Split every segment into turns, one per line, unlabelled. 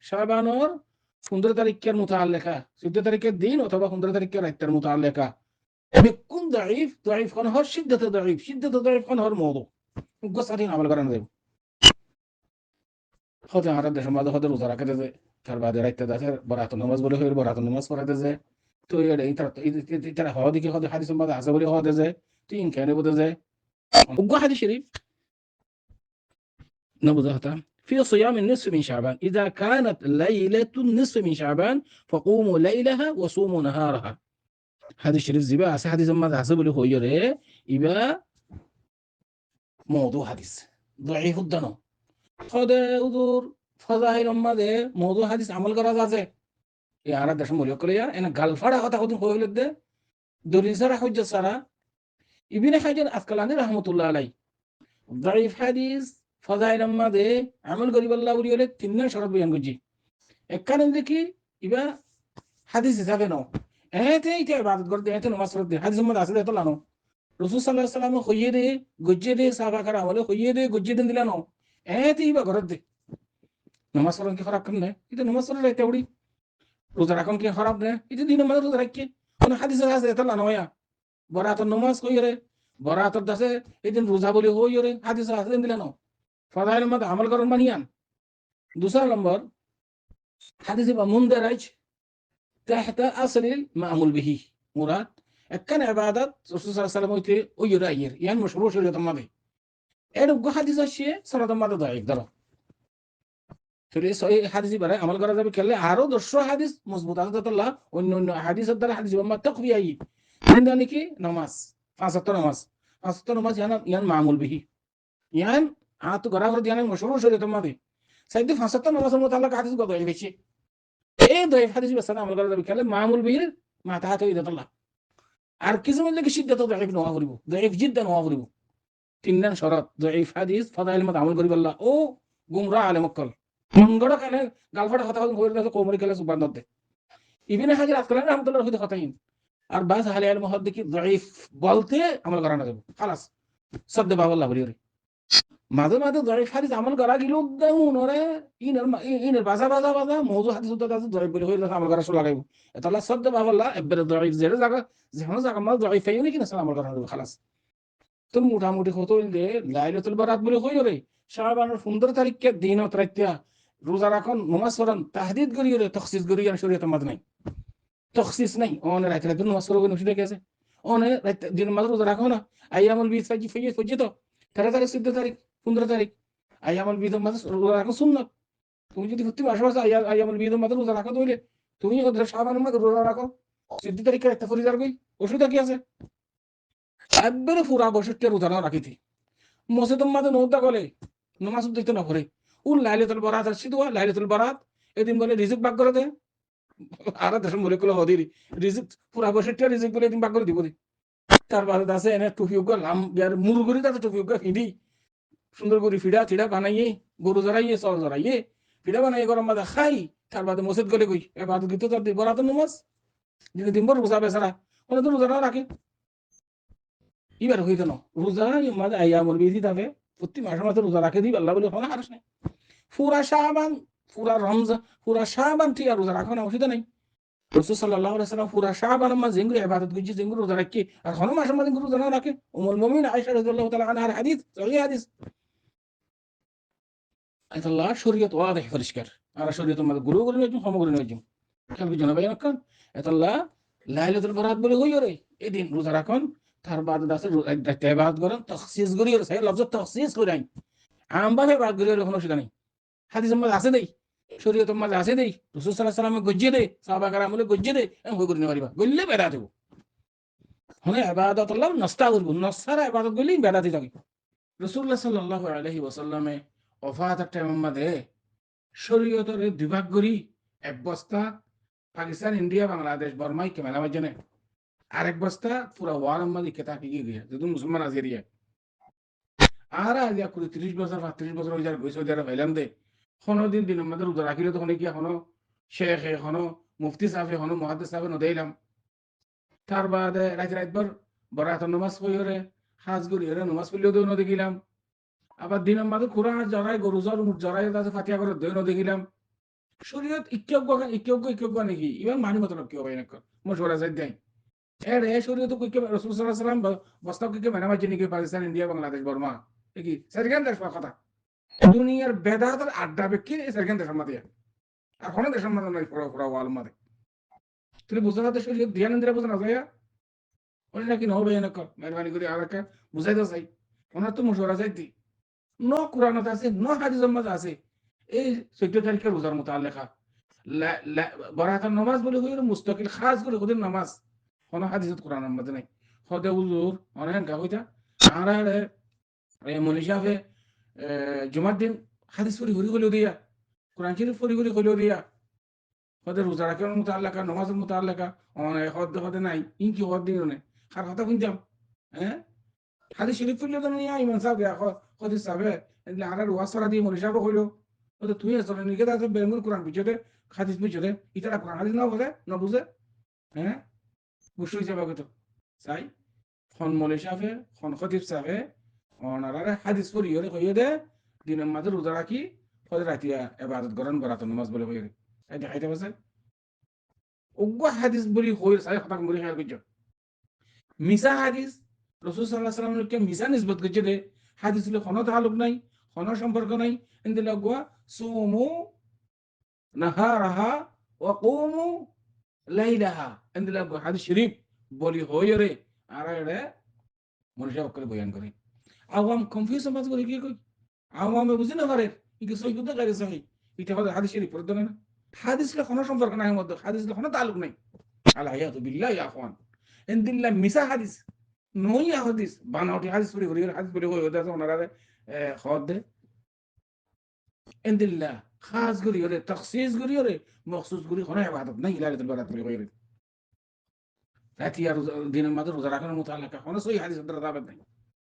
শাবানোর 15 তারিখের মুতাআল্লিকা 14 তারিখের দিন অথবা 15 তারিখের রাতের মুতাআল্লিকা বিকুন দাঈফ দাঈফ কোন হর শিদ্দত দাঈফ কোন হর মওদু গোসারিন আমল করানো যাবে হতে আর দেশের মাঝে হতে রোজা রাখতে যে তার বাদে রাইতে দাসের বরাতুন নামাজ বলে হইর বরাতুন নামাজ পড়াতে যে তো এটা হওয়া দিকে হতে হাদিসের মাঝে আছে বলে হতে যে তুই কেন বলতে যে উগ্র হাদিস শরীফ نبذة في صيام النصف من شعبان إذا كانت ليلة النصف من شعبان فقوموا ليلها وصوموا نهارها هذا الشريف زبا أسا حديث ما تحسب له يرى يبقى موضوع حديث ضعيف الدنو هذا أدور فظاهر ما ده موضوع حديث عمل করা যাচ্ছে এই আর দেশ মরিয়া করে এনা গালফাড়া কথা কত কইল দে দরিসারা হজ্জা সারা ইবনে হাজার আসকালানি রাহমাতুল্লাহ আলাই ضعيف حديث ফজাইল মাঝে আমল করিব আল্লাহ বলিলে তিন শরত বয়ান করছি একখানে দেখি ইবা হাদিস হিসাবে নাও এতে এইটা ইবাদত করতে এতে নামাজ পড়তে হাদিস মধ্যে আছে তো লানো রাসূল সাল্লাল্লাহু আলাইহি ওয়াসাল্লাম কইয়ে দে গজ্জে দে সাহাবাকার আমলে কইয়ে দে গজ্জে দেন দিলানো এতে ইবা ঘরত দে নামাজ পড়ন কি খারাপ কেন এটা নামাজ পড়লে রাইতে উড়ি রোজা রাখুন কি খারাপ না এটা দিন মাঝে রোজা রাখকে কোন হাদিস আছে তো লানো ইয়া বরাতর নামাজ কইয়ে রে বরাতর দাসে এদিন রোজা বলি হইয়ে রে হাদিস আছে দেন দিলানো فضائل المد عمل کرن بنیان دوسرا نمبر حديث مندرج تحت اصل المعمول به مراد كان عبادات رسول صلى الله عليه وسلم ويراير يعني مشروع شريعه الماضي এরকম হাদিস আছে সনদ মাদা ضعيف ধরো তো এই হাদিস বারে আমল করা যাবে খেলে আরো 100 হাদিস মজবুত আছে আল্লাহ অন্য হাদিসের দ্বারা হাদিস বা তাকবিয়াই মানে কি নামাজ পাঁচ নামাজ ইয়ান মামুল বিহি ইয়ান তো গড়া করে দিয়ান মশরুর শরীয়ত মাদে সাইদি 75 নামাজের মোতাবেক হাদিস কত হইছে এই দয়ফ হাদিস বাসানা আমল করা যাবে খেলে মামুল বিহির মাথা হাতে ইদাতাল্লাহ আর কিছু বললে কি সিদ্ধাত দয়ফ নওয়া করিব দয়ফ জিদ্দান নওয়া করিব তিনজন শরত দয়ফ হাদিস ফদাইল মত আমল করিব আল্লাহ ও গুমরা আলে মক্কল মঙ্গড়া কানে গালফাটা কথা কইর দাও কোমরি খেলে সুবান দতে ইবনে হাজার আসকালানি রাহমাতুল্লাহ হইতে কথাইন আর বাস আহলে ইলম হদ দেখি দয়ফ বলতে আমল করা না যাবে খালাস সদ্দে বাবাল্লাহ বলি মাঝে মাঝে দয়ফ হাদিস আমল করা গেল দেউন ওরে ইনের বাজা মওযু হাদিস উদ্দা আছে দয়ফ বলে হইলো আমল করা শুরু লাগাইবো এতলা সদ্দে বাবাল্লাহ এবারে দয়ফ জেরে জায়গা যেমন জায়গা মাল দয়ফ ফাইনি কিনা আমল করা হবে খালাস তো মোটামুটি কত হইলে লাইলাতুল বারাত বলে হইলো রে শাবানের 15 তারিখে দিন ও রাইতিয়া রোজা রাখুন নামাজ পড়ুন তাহদিদ করি রে তখসিস করি আর শরীয়ত মত নাই তখসিস নাই ওনে রাইতে রাইতে নামাজ পড়ব নসিদে গেছে ওনে রাইতে দিন মাঝে রোজা রাখো না আইয়ামুল বিদ ফাজি ফজি তো 13 তারিখ 14 তারিখ 15 তারিখ আইয়ামুল বিদ মাঝে রোজা রাখো সুন্নাত তুমি যদি প্রতি মাসে মাসে আইয়ামুল বিদ মাঝে রোজা রাখো তাহলে তুমি ওদের শাবানের মাঝে রোজা রাখো 14 তারিখে একটা ফরিজার কই অসুবিধা কি আছে একবারে পুরা 62 রোজা না রাখিতে মসজিদের মাঝে নৌদা গলে নামাজ দিতে না পড়ে উল লাইলাতুল বারাত আসছে তো লাইলাতুল বারাত এদিন বলে রিজিক ভাগ করে দে আর দেশ মলিকুল হদিরি রিজিক পুরা 62 রিজিক বলে এদিন ভাগ করে দিব তারপরে আছে এনে টুপি উগা লাম ইয়ার মুরগুরি তাতে টুপি উগা ফিডি সুন্দর করে ফিডা বানাইয়ে গরু জড়াইয়ে চল জড়াইয়ে ফিডা বানাইয়ে গরম মাদা খাই তারপরে মসজিদ গলে গই এবার গীত তার বরাত নামাজ যদি দিন বড় রোজা বেচারা ওরা তো রোজা না রাখে এবার হইতো না রোজা মাঝে আইয়ামুল বিদি থাকে প্রতি মাসে মাসে রোজা রাখে দিই আল্লাহ বলে কোনো হারস নেই পুরা শাবান পুরা রমজান পুরা শাবান ঠিক আর রোজা রাখো না অসুবিধা নাই রাসূল সাল্লাল্লাহু আলাইহি ওয়াসাল্লাম পুরা শাবান মাঝে জিঙ্গু ইবাদত করছে জিঙ্গু রোজা রাখে আর কোনো মাসে মাঝে রোজা না রাখে উম্মুল মুমিনিন আয়েশা রাদিয়াল্লাহু তাআলা আনহার হাদিস সহিহ হাদিস আল্লাহ শরীয়ত ওয়াদিহ পরিষ্কার আর শরীয়ত মাঝে গুরু গুরু নজম সমগ্র নজম কাবি জনাবে নাকান আল্লাহ লাইলাতুল বারাত বলে হইও রে এদিন রোজা রাখুন তার বাদ আছে একটা ইবাদত করেন তখসিস করি আর সেই লফজ তখসিস করে আইন আমভাবে বাদ করি কোনো সেটা নেই হাদিসের মধ্যে আছে দেই শরীয়তের মধ্যে আছে দেই রাসূল সাল্লাল্লাহু আলাইহি ওয়াসাল্লাম গজ্জে দেই সাহাবা کرام বলে গজ্জে দেই আমি হই করি না পারিবা গল্লে বেদা দেব মানে ইবাদত আল্লাহ নস্তা করব নসারা ইবাদত গলি বেদা দি থাকি রাসূলুল্লাহ সাল্লাল্লাহু আলাইহি ওয়াসাল্লামে ওফাতের টাইমের মধ্যে শরীয়তের বিভাগ করি এক বস্তা পাকিস্তান ইন্ডিয়া বাংলাদেশ বর্মাই কেমন জানে আরেক বস্তা পুরা ওয়ার মধ্যে কেতাকি গিয়ে যদি মুসলমান আজিরিয়া আর আজ করে 30 বছর 35 বছর হয়ে যায় সৌদি আরব হইলাম দে কোনো দিন আমাদের রোজা রাখিলে তখন কি এখনো শেখ এখনো মুফতি সাহেব এখনো মুহাদ্দিস সাহেব নদেইলাম তার বাদে রাতভর বরাত নামাজ পড়ে হাজ করি নামাজ পড়লেও দেও দেখিলাম আবার দিনের মাঝে খুরা জড়াই গরু জড়াই তাতে ফাতিয়া করে দেও দেখিলাম শরীয়ত ইক্যজ্ঞ নাকি ইমান মানি মতো কি হবে এনেক মশওয়ারা যাই দেয় এরে শরীয়ত কইকে রাসূল সাল্লাল্লাহু আলাইহি ওয়াসাল্লাম বস্তা কইকে মেনা মাঝে নাকি পাকিস্তান ইন্ডিয়া বাংলাদেশ বর্মা কি সেরগান দেশ কথা দুনিয়ার বেদাতের আড্ডা বেকি সেরগান দেশ মাতিয়া আর কোন দেশের মধ্যে নাই পুরো পুরো ওয়াল মারে তুমি বুঝতে পারতে শরীয়ত ধ্যান ইন্দিরা বুঝনা যায় ওই নাকি নহবে এনেক মেহরবানি করে আর একটা বুঝাই দাও চাই ওনার তো মশওয়ারা যাই দি ন কোরআনত আছে ন হাদিসের মধ্যে আছে এই 14 তারিখের রোজার মতো লেখা বরাতের নামাজ বলে হইল মুস্তাকিল খাস করে ওদের নামাজ কোন হাদিসত কোরআনের মধ্যে নাই হদে হুজুর অনেক গা হইতা আর মনীষাফে জুমার দিন হাদিস পড়ি হরি হইল দিয়া কোরআন শরীফ পড়ি হইল দিয়া হদে রোজা রাখার মতো আল্লাহ নামাজের মতো আল্লাহ অনেক হদে নাই ইনকি হদ দিন অনেক খার কথা শুনতাম হ্যাঁ হাদিস শরীফ পড়লে তো নিয়ে ইমান সাহেব হাদিস সাহেব আর ওয়াসরা দিয়ে মনীষাফে হইল তো তুই আসলে নিকে আছে বেঙ্গল কোরআন পিছনে হাদিস পিছনে ইতারা কোরআন হাদিস না বলে না বুঝে হ্যাঁ বুঝতে হিসাবে তো চাই খন মলি সাফে খন খতিব সাফে অনারারে হাদিস পড়ি হরে কইয়ে দে দিনের মাঝে রোজা রাখি ফলে রাতিয়া এবাদত গরম বরাত নামাজ বলে কইয়ে এই দেখাইতে পারছে অজ্ঞ হাদিস বলি হই চাই খতাক মুড়ি খাই কইছ মিসা হাদিস রসুল সাল্লাহ সাল্লামকে মিসা নিসবত করছে দে হাদিস হলে কোনো তালুক নাই কোনো সম্পর্ক নাই এতে লগা সুমু নাহারাহা ওয়া কুমু লাইলাহা এতে লগা হাদিস শরীফ বলি হই রে আর এড়ে মনুষ্য করে বয়ান করে আওয়াম কনফিউজ সমাজ করে কি কই আওয়ামে বুঝি না পারে কি সই করতে গাড়ি সহি এটা হলো হাদিস শরীফ পড়তে না হাদিস লে কোনো সম্পর্ক নাই মধ্যে হাদিস লে কোনো তালুক নাই আল হায়াতু বিল্লাহ ইয়া আখওয়ান ইনদিল্লাহ মিসা হাদিস নই হাদিস বানাওটি হাদিস পড়ি হরি হাদিস পড়ি হই ওদা ওনারা খদ দে ইনদিল্লাহ খাস করি হরে তখসিস করি হরে মখসুস করি কোনো ইবাদত নাই ইলাহাতুল বারাত পড়ি হরি রাতি আর দিনের মাঝে রোজা রাখার মুতাআল্লিকা কোনো সহি হাদিস দ্বারা দাবিত নাই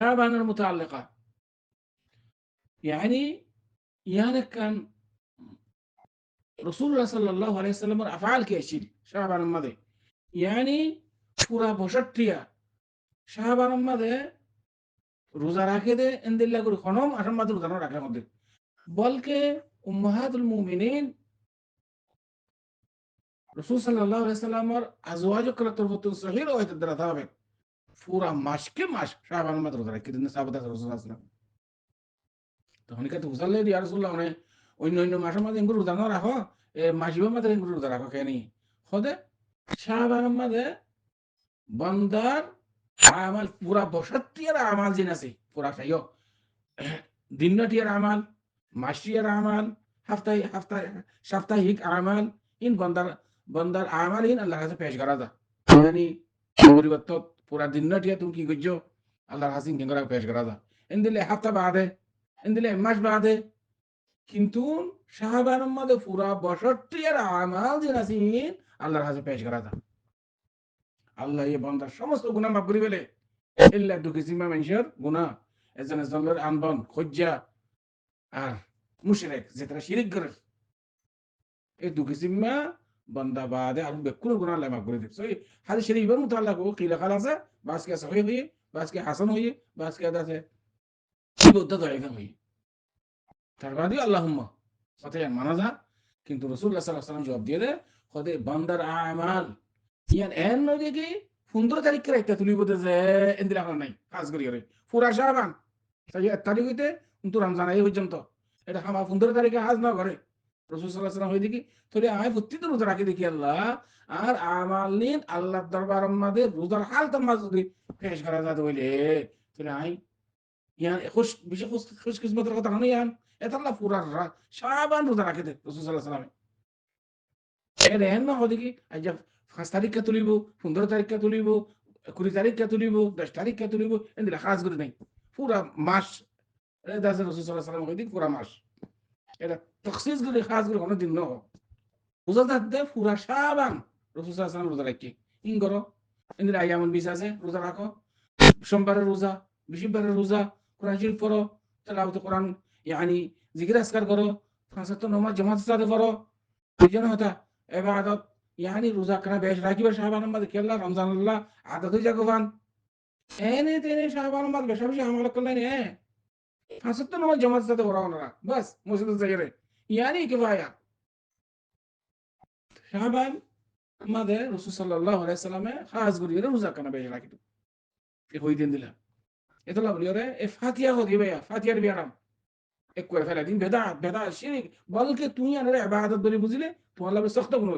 شعبان المتعلقة يعني كان رسول الله صلى الله عليه وسلم أفعال كيشيل شعبان الماضي يعني পুরা বছরটিয়া শাহবানের মধ্যে রোজা রাখে দে ইনদিল্লাহ করে খনম আসাম মাত্র রোজা রাখার মধ্যে বলকে উম্মাহাতুল মুমিনিন রাসূল সাল্লাল্লাহু আলাইহি সাল্লামের আজওয়াজ করতরফতুন সহিহ রওয়ায়াত দ্বারা থাকবে পুরা মাসকে মাস শাহবানের মধ্যে রোজা রাখে দিন সাহাবাত রাসূল সাল্লাল্লাহু আলাইহি ওয়াসাল্লাম তখন কে তো বুঝালে ইয়া রাসূলুল্লাহ মানে অন্য মাসের মধ্যে এগুলো রোজা না রাখো মাসিবের মধ্যে এগুলো রোজা রাখো কেন হদে শাহবানের মধ্যে বন্দার আমাল পুরা বছরটিয়ার আমাল জিন আছে পুরা খাইও দিনটিয়ার আমাল মাসিয়ার আমাল সাপ্তাহিক আমাল ইন বন্দার আমাল ইন আল্লাহর কাছে পেশ করা দা মানে পরিবর্ত পুরা দিনটিয়া তুমি কি করছো আল্লাহর কাছে কি করে পেশ করা দা ইন দিলে হাফতা বাদে ইন দিলে মাস বাদে কিন্তু শাহবানের মধ্যে পুরা বছরটিয়ার আমাল জিন আছে আল্লাহর কাছে পেশ করা দা আল্লাহ এই বান্দার সমস্ত গুনাহ মাফ করে ফেলে ইল্লা দুকিসিমা মানুষের গুনাহ এজনে জলের আনবন খজ্জা আর মুশরিক যেটা শিরিক করে এই দুকিসিমা বান্দা বাদে আর বেকুল গুনাহ আল্লাহ মাফ করে দেয় সো হাদিস শরীফের মুতাল্লাক ও কিলা খালাসা বাস কে সহিহ হই বাস কে হাসান হই বাস কে দাসে কি বলতে দাইফ হই তার বাদে আল্লাহুম্মা সাথে মানা যা কিন্তু রাসূলুল্লাহ সাল্লাল্লাহু আলাইহি ওয়াসাল্লাম জবাব দিয়ে দে খোদে বান্দার আমাল ইয়ান এন নদী কি 15 তারিখ করে একটা তুলি বলতে যে ইন্দিরা নাই কাজ করি করে পুরা শাবান তাই 1 তারিখ হইতে কিন্তু রমজান এই পর্যন্ত এটা আমার 15 তারিখে হাজ না করে রাসূল সাল্লাল্লাহু আলাইহি ওয়াসাল্লাম হই দেখি তাহলে আমি প্রতি তো রোজা রাখি দেখি আল্লাহ আর আমাল নিন আল্লাহর দরবারের মধ্যে রোজার হাল তো মাঝে পেশ করা যাবে বলে তাহলে আমি ইয়ান খুশ বেশি খুশ কিসমতের কথা না ইয়ান এটা আল্লাহ পুরা শাবান রোজা রাখি দে রাসূল সাল্লাল্লাহু আলাইহি ওয়াসাল্লাম এর এন না হদি কি আজ 5 তারিখে তুলিব 15 তারিখে তুলিব 20 তারিখে তুলিব 10 তারিখে তুলিব এন্দিলা খাস করে নাই পুরা মাস এটা রাসূল সাল্লাল্লাহু আলাইহি ওয়াসাল্লাম কইদি পুরা মাস এটা তখসিস করে খাস করে কোনো দিন ন বুঝা যাচ্ছে পুরা শাবান রাসূল সাল্লাল্লাহু আলাইহি ওয়াসাল্লাম রোজা রাখি ইন করো এন্দিলা আয়ামুল বিশ আছে রোজা রাখো সোমবারের রোজা বৃহস্পতিবারের রোজা কোরআন শরীফ পড়ো তেলাওয়াত কোরআন ইয়ানি জিকির আজকার করো পাঁচ ওয়াক্ত নামাজ জামাতের সাথে পড়ো বুঝছেন হতা এবাদত يعني روزا كنا بيش راكي بشعبان ما ذكر رمضان الله عدد جاكوفان ايه تاني شعبان ما بشعب شيء عملك كلنا ايه فاسدت نما جماعة ساتة ورانا بس مسجد الزهيرة يعني كفاية শাবান মাদে রাসূল সাল্লাল্লাহু আলাইহি সাল্লামে খাস করিয়ে রোজা কানা বেশি রাখিত এ হই দিন দিলা এতলা বলিওরে এ ফাতিহা হদি ভাইয়া ফাতিহার বিয়ারাম এক করে ফেলা দিন বেদা শিরিক বলকে তুই আনরে ইবাদত বলি বুঝিলে তোমার লাগে সখ্ত গুণ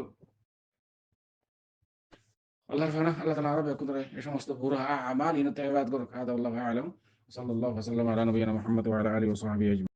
আল্লাহর ফানা আল্লাহ তাআলা আরো বেকুন রে এই সমস্ত পুরা আমাল ইনতে ইবাদত করুক। হাদা আল্লাহু আ'লাম। সাল্লাল্লাহু ওয়া সাল্লাম আলা নবিয়িনা মুহাম্মদ ওয়া আলা আলিহি ওয়া সাহবিহি